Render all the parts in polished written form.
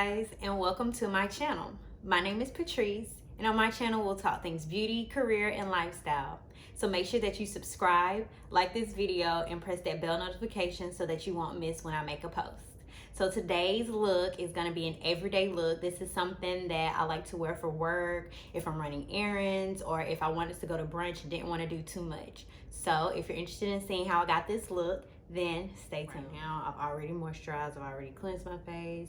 guys, and welcome to my channel. My name is Patrice, and on my channel we'll talk things beauty, career, and lifestyle. So make sure that you subscribe, like this video, and press that bell notification so that you won't miss when I make a post. So today's look is going to be an everyday look. This is something that I like to wear for work, if I'm running errands, or if I wanted to go to brunch and didn't want to do too much. So if you're interested in seeing how I got this look, then stay tuned. Right now, I've already moisturized, I've already cleansed my face.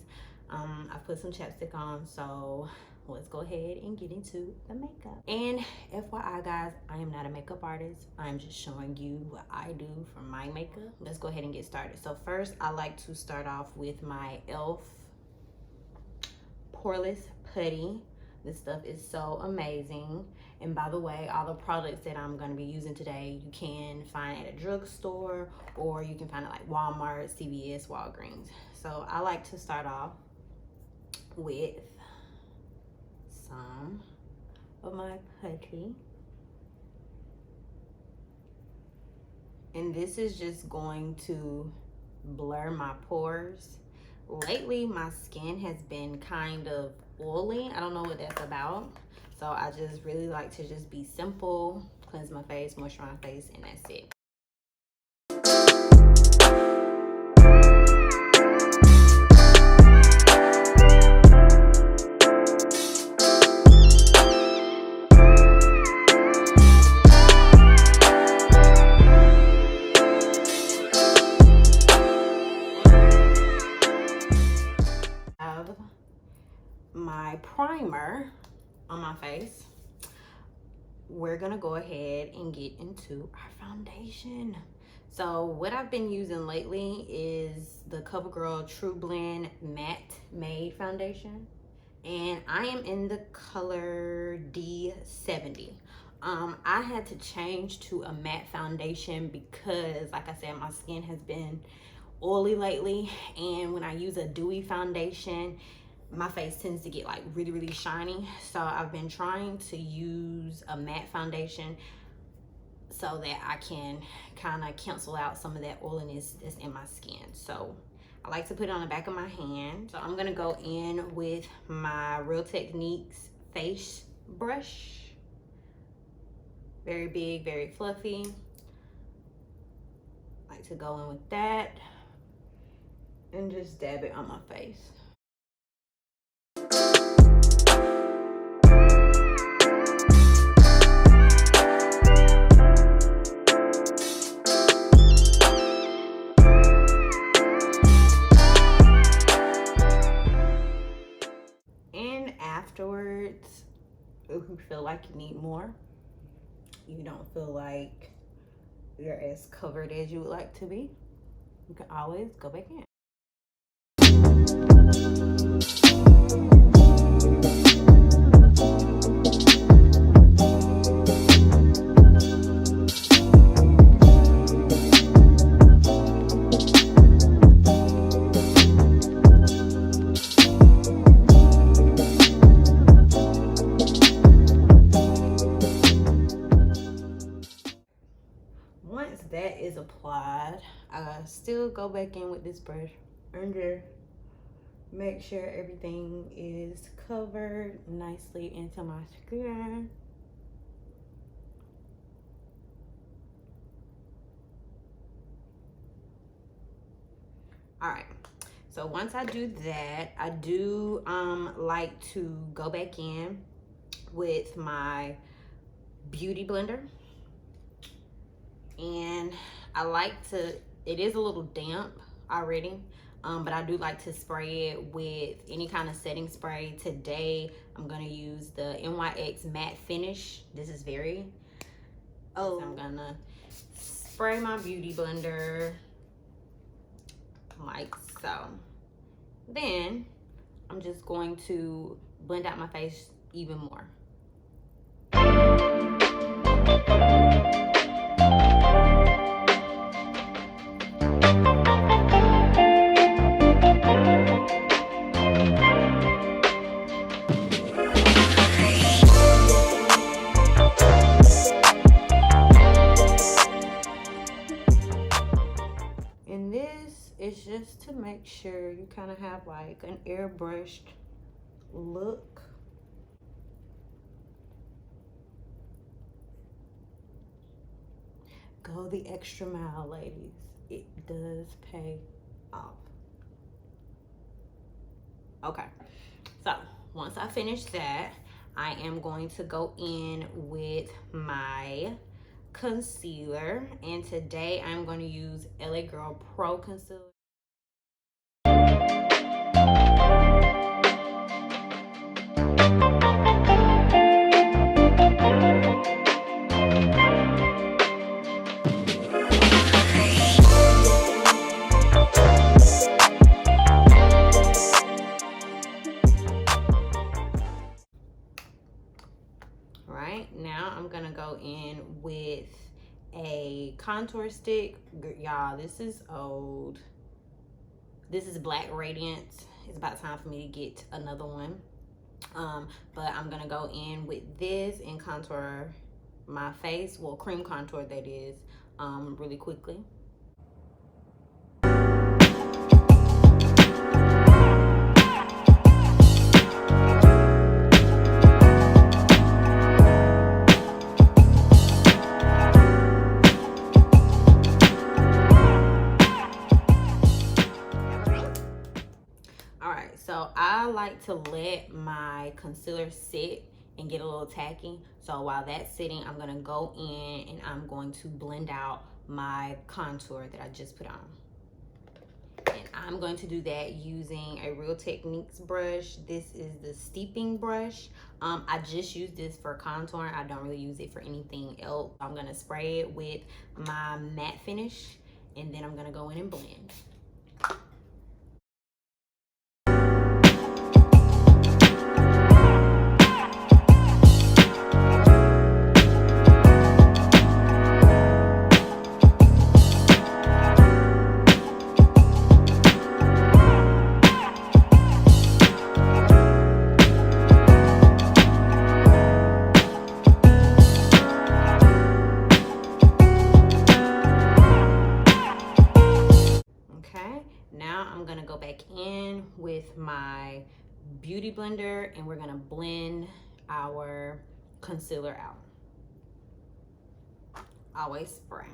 I've put some chapstick on, so let's go ahead and get into the makeup. And FYI guys, I am not a makeup artist. I'm just showing you what I do for my makeup. Let's go ahead and get started. So first, I like to start off with my e.l.f. poreless putty. This stuff is so amazing. And by the way, all the products that I'm going to be using today, you can find at a drugstore, or you can find it like Walmart, CVS, Walgreens. So I like to start off with some of my putty. And this is just going to blur my pores. Lately, my skin has been kind of oily. I don't know what that's about. So I just really like to just be simple, cleanse my face, moisturize my face, and that's it. My primer on my face. We're gonna go ahead and get into our foundation. So what I've been using lately is the CoverGirl True Blend Matte Made Foundation, and I am in the color D70. I had to change to a matte foundation because, like I said, my skin has been oily lately, and when I use a dewy foundation, my face tends to get like really shiny. So I've been trying to use a matte foundation so that I can kind of cancel out some of that oiliness that's in my skin. So I like to put it on the back of my hand. So I'm gonna go in with my Real Techniques face brush. Very big, very fluffy. I like to go in with that and just dab it on my face. Afterwards, if you feel like you need more, you don't feel like you're as covered as you would like to be, you can always go back in. Once that is applied, I still go back in with this brush under, make sure everything is covered nicely into my skin. All right, so once I do that, I do like to go back in with my beauty blender. And I like to, it is a little damp already, but I do like to spray it with any kind of setting spray. Today, I'm gonna use the NYX Matte Finish. This is very, I'm gonna spray my beauty blender like so. Then, I'm just going to blend out my face even more. is just to make sure you kind of have like an airbrushed look. Go the extra mile, ladies. It does pay off. Okay, so once I finish that, I am going to go in with my concealer, and today I'm going to use LA Girl Pro Concealer. Now I'm gonna go in with a contour stick. Y'all, this is old. This is Black Radiance. It's about time for me to get another one. But I'm gonna go in with this and contour my face, well, cream contour that is, really quickly. So I like to let my concealer sit and get a little tacky. So while that's sitting, I'm gonna go in and I'm going to blend out my contour that I just put on. And I'm going to do that using a Real Techniques brush. This is the steeping brush. I just use this for contouring. I don't really use it for anything else. I'm gonna spray it with my matte finish and then I'm gonna go in and blend. I'm gonna go back in with my beauty blender and we're gonna blend our concealer out. Always spray.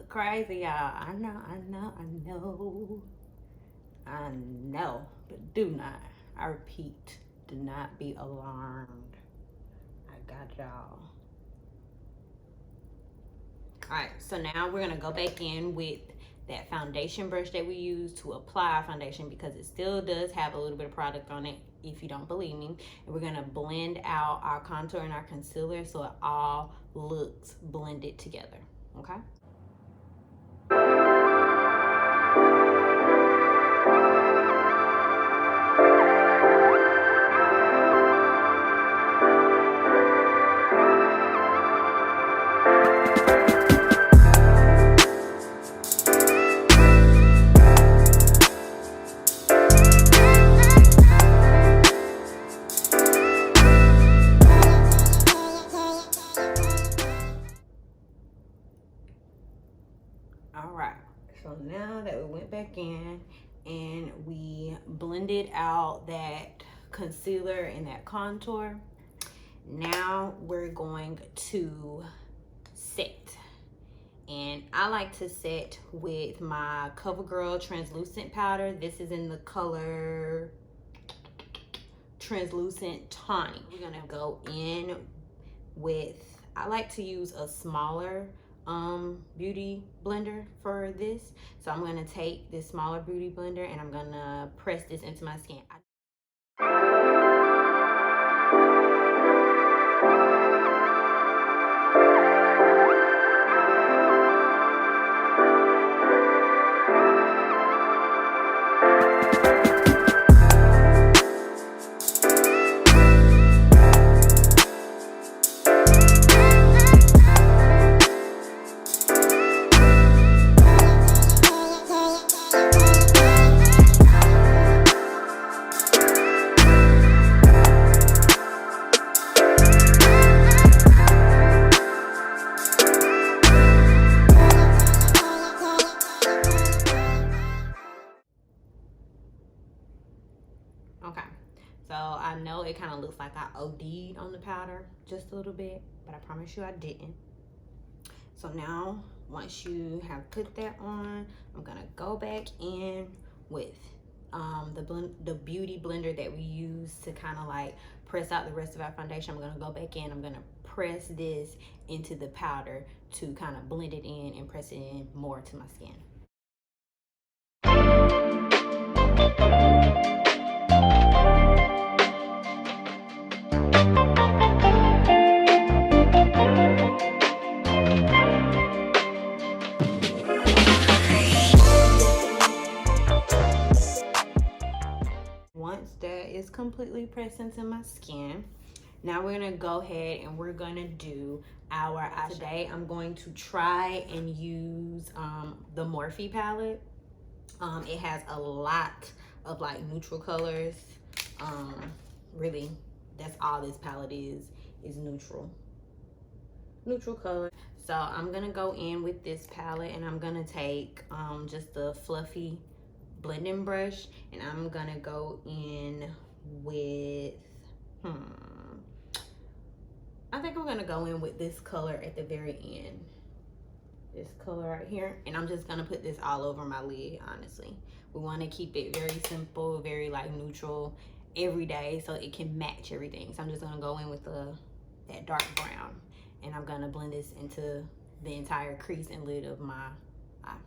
Crazy, y'all. I know, but do not, I repeat, do not be alarmed. I got y'all. All right, so now we're gonna go back in with that foundation brush that we use to apply our foundation, because it still does have a little bit of product on it, if you don't believe me. And we're gonna blend out our contour and our concealer so it all looks blended together, okay? So now that we went back in and we blended out that concealer and that contour, now we're going to set. And I like to set with my CoverGirl Translucent powder. This is in the color Translucent Tawny. We're gonna go in with, I like to use a smaller beauty blender for this. So I'm gonna take this smaller beauty blender and I'm gonna press this into my skin. Okay, so I know it kind of looks like I OD'd on the powder just a little bit, but I promise you I didn't. So now, once you have put that on, I'm gonna go back in with the beauty blender that we use to kind of like press out the rest of our foundation. I'm gonna go back in, I'm gonna press this into the powder to kind of blend it in and press it in more to my skin. Once that is completely pressed into my skin, now we're gonna go ahead and we're gonna do our eyeshadow. Today I'm going to try and use the Morphe palette. It has a lot of like neutral colors. Really, that's all this palette is neutral color. So I'm gonna go in with this palette and I'm gonna take just a fluffy blending brush and I'm gonna go in with I think I'm gonna go in with this color at the very end, this color right here, and I'm just gonna put this all over my lid. Honestly, we want to keep it very simple, very like neutral every day so it can match everything. So I'm just gonna go in with that dark brown and I'm gonna blend this into the entire crease and lid of my eye.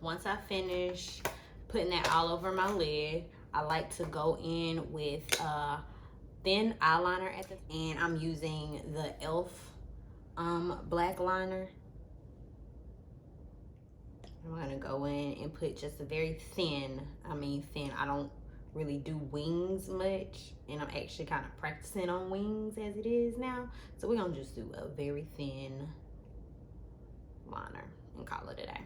Once I finish putting that all over my lid, I like to go in with thin eyeliner and I'm using the e.l.f. black liner. I'm gonna go in and put just a very thin, I don't really do wings much, and I'm actually kind of practicing on wings as it is now. So we're gonna just do a very thin liner and call it a day.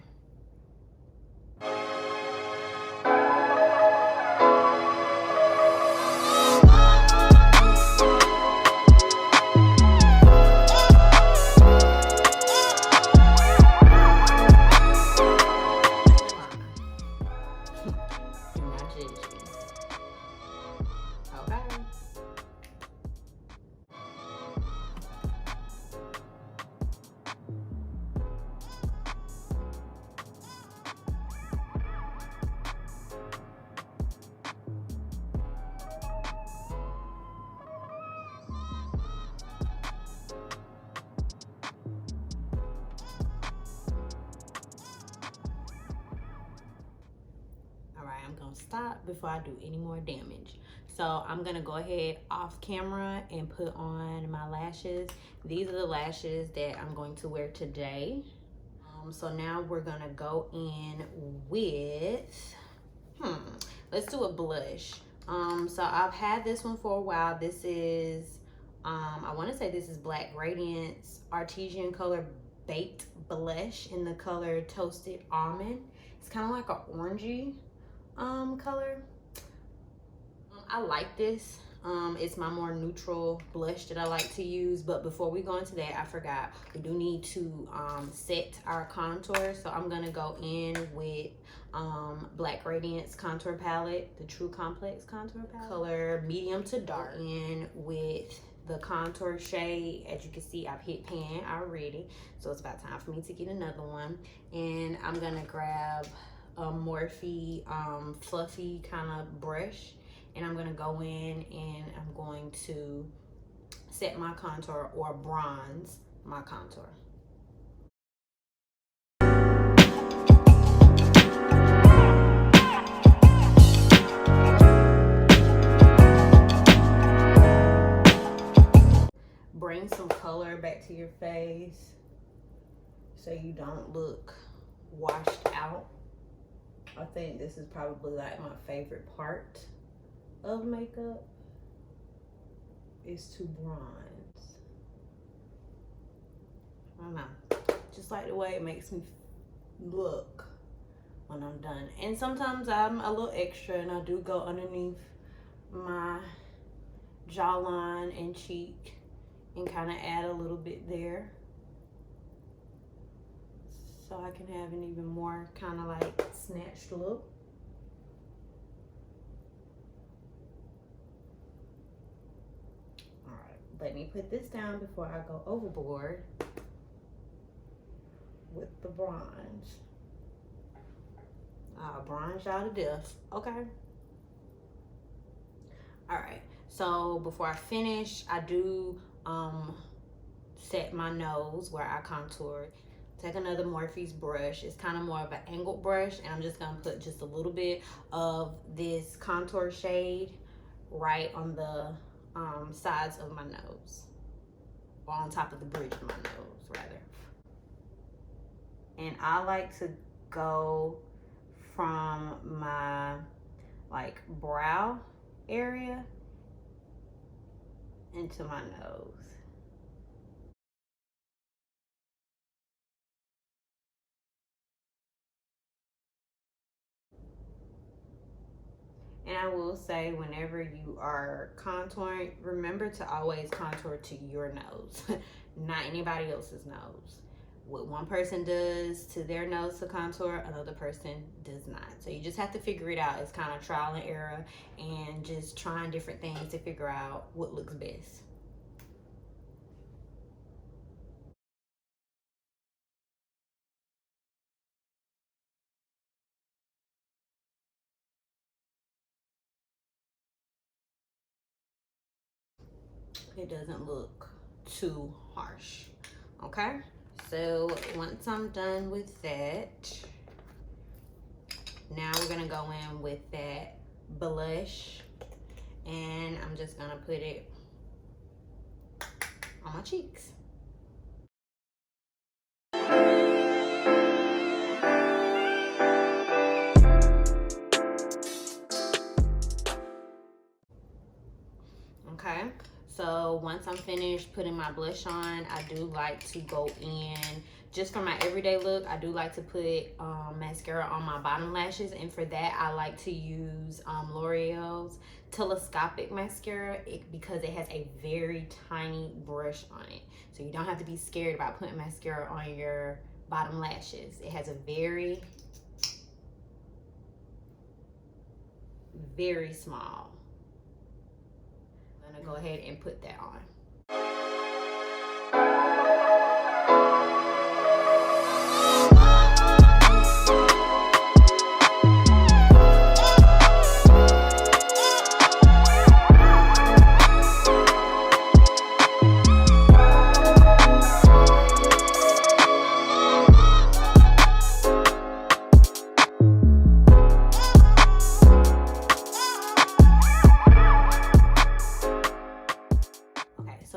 stop before I do any more damage. So I'm gonna go ahead off camera and put on my lashes. These are the lashes that I'm going to wear today. So now we're gonna go in with, let's do a blush. So I've had this one for a while. This is, I wanna say this is Black Radiance Artisan Color Baked Blush in the color Toasted Almond. It's kind of like an orangey color. I like this. It's my more neutral blush that I like to use. But before we go into that, I forgot, we do need to set our contour. So I'm gonna go in with Black Radiance contour palette, the True Complex contour palette, color medium to dark, in with the contour shade. As you can see, I've hit pan already, so it's about time for me to get another one. And I'm gonna grab a Morphe fluffy kind of brush, and I'm gonna go in and I'm going to set my contour or bronze my contour. Bring some color back to your face so you don't look washed out. I think this is probably like my favorite part of makeup, is to bronze. I don't know, just like the way it makes me look when I'm done. And sometimes I'm a little extra and I do go underneath my jawline and cheek and kind of add a little bit there, so I can have an even more kind of like snatched look. All right, let me put this down before I go overboard with the bronze. I'll bronze y'all to death, okay? All right, so before I finish, I do set my nose where I contoured. Take another Morphe's brush. It's kind of more of an angled brush, and I'm just gonna put just a little bit of this contour shade right on the sides of my nose, or on top of the bridge of my nose rather. And I like to go from my like brow area into my nose. And I will say, whenever you are contouring, remember to always contour to your nose, not anybody else's nose. What one person does to their nose to contour, another person does not. So you just have to figure it out. It's kind of trial and error, and just trying different things to figure out what looks best. It doesn't look too harsh, okay? So once I'm done with that, now we're gonna go in with that blush, and I'm just gonna put it on my cheeks. Okay, so once I'm finished putting my blush on, I do like to go in, just for my everyday look, I do like to put mascara on my bottom lashes. And for that, I like to use L'Oreal's telescopic mascara because it has a very tiny brush on it. So you don't have to be scared about putting mascara on your bottom lashes. It has a very, very small. I'm gonna go ahead and put that on.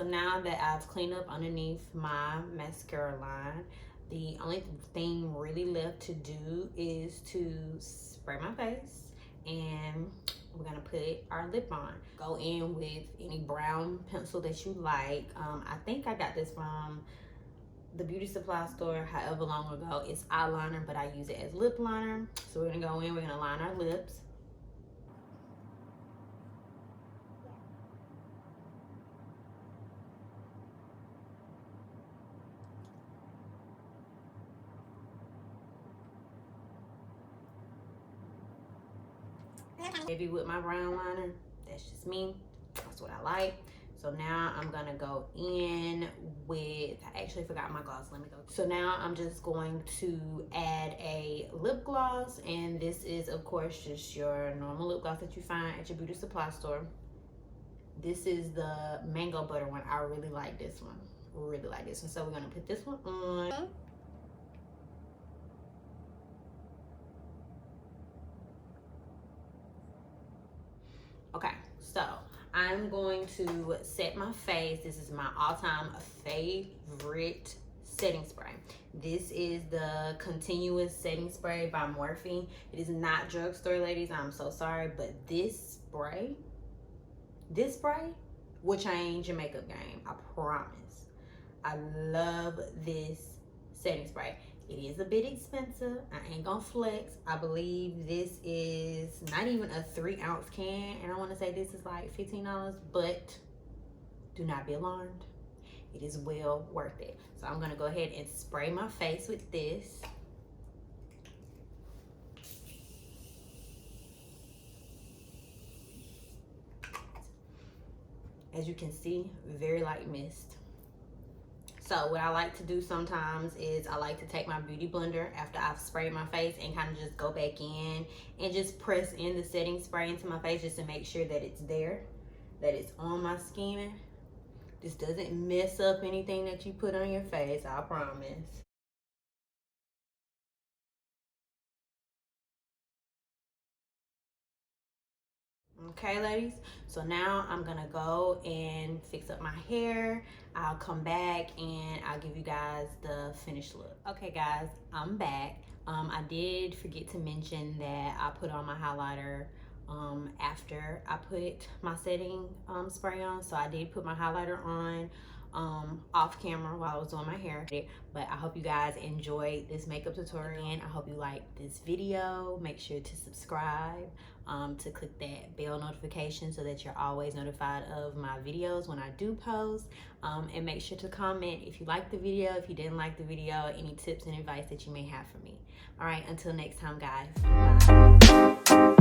So now that I've cleaned up underneath my mascara line, the only thing really left to do is to spray my face, and we're gonna put our lip on. Go in with any brown pencil that you like. I think I got this from the beauty supply store however long ago. It's eyeliner, but I use it as lip liner. So we're gonna go in, we're gonna line our lips. Maybe with my brown liner, that's just me, that's what I like. So now I'm gonna go in with, I actually forgot my gloss, let me go. So now I'm just going to add a lip gloss, and this is of course just your normal lip gloss that you find at your beauty supply store. This is the mango butter one. I really like this one, really like this one. So we're gonna put this one on. Okay, so I'm going to set my face. This is my all-time favorite setting spray. This is the Continuous Setting Spray by Morphe. It is not drugstore, ladies. I'm so sorry, but this spray will change your makeup game. I promise. I love this setting spray. It is a bit expensive. I ain't gonna flex. I believe this is not even a 3-ounce can, and I want to say this is like $15, but do not be alarmed. It is well worth it. So I'm gonna go ahead and spray my face with this. As you can see, very light mist. So what I like to do sometimes is I like to take my beauty blender after I've sprayed my face and kind of just go back in and just press in the setting spray into my face just to make sure that it's there, that it's on my skin. This doesn't mess up anything that you put on your face, I promise. Okay, ladies, so now I'm gonna go and fix up my hair. I'll come back and I'll give you guys the finished look. Okay guys, I'm back. I did forget to mention that I put on my highlighter after I put my setting spray on. So I did put my highlighter on off camera while I was doing my hair. But I hope you guys enjoyed this makeup tutorial, and I hope you liked this video. Make sure to subscribe, to click that bell notification so that you're always notified of my videos when I do post, and make sure to comment if you liked the video, if you didn't like the video, any tips and advice that you may have for me. All right, until next time guys, bye.